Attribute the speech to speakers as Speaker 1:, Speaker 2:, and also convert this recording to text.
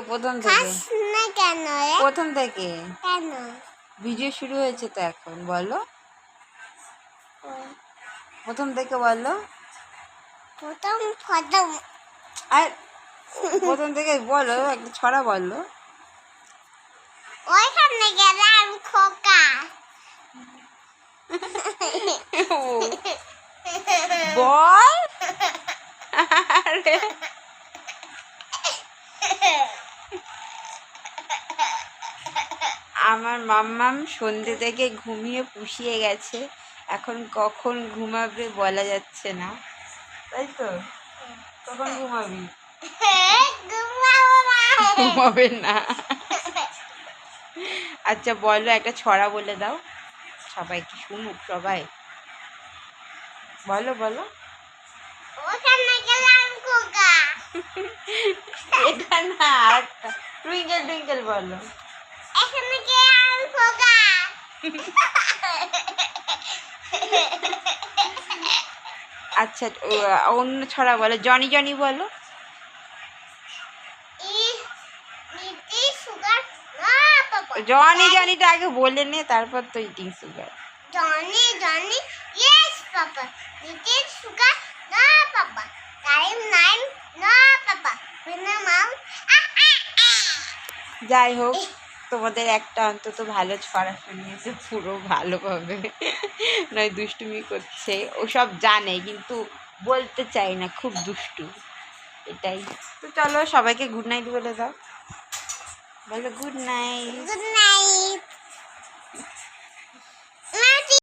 Speaker 1: প্রথম থেকে
Speaker 2: না কেন
Speaker 1: প্রথম থেকে
Speaker 2: কেন
Speaker 1: ভিডিও শুরু হয়েছে তো এখন বলো প্রথম থেকে বলো
Speaker 2: প্রথম প্রথম
Speaker 1: আর প্রথম থেকে বলো একটা ছড়া বলো
Speaker 2: ওইখানে গেলাম খোকা
Speaker 1: বল আরে আমার মাম্মাম সন্ধ্যে থেকে ঘুমিয়ে পুষিয়ে গেছে এখন কখন ঘুমাবে বলা যাচ্ছে না তাই তো কখন ঘুমাবি ঘুমাবে না আচ্ছা বলো একটা ছড়া বলে দাও সবাই কি শুনুক সবাই বলো বলো
Speaker 2: ওখানে গেলাম খোকা
Speaker 1: এটা না আরেকটা টুইঙ্কেল টুইঙ্কেল বলো
Speaker 2: এখানে গেলাম খোকা
Speaker 1: আচ্ছা অন্য ছড়া বলো জনি জনি বলো জনি জনিটা আগে বলে নে তারপর তো eating sugar
Speaker 2: Johnny Johnny yes পাপা ইটিং সুগার না পাপা টাইম নাইন না পাপা বিনা মাম
Speaker 1: যাই হোক তোমাদের একটা অন্তত ভালো ছড়া শুনিয়েছে পুরো ভালোভাবে নয় দুষ্টুমি করছে ওসব জানে কিন্তু বলতে চাই না খুব দুষ্টু এটাই তো চলো সবাইকে গুড নাইট বলে দাও বলো গুড নাইট
Speaker 2: গুড নাইট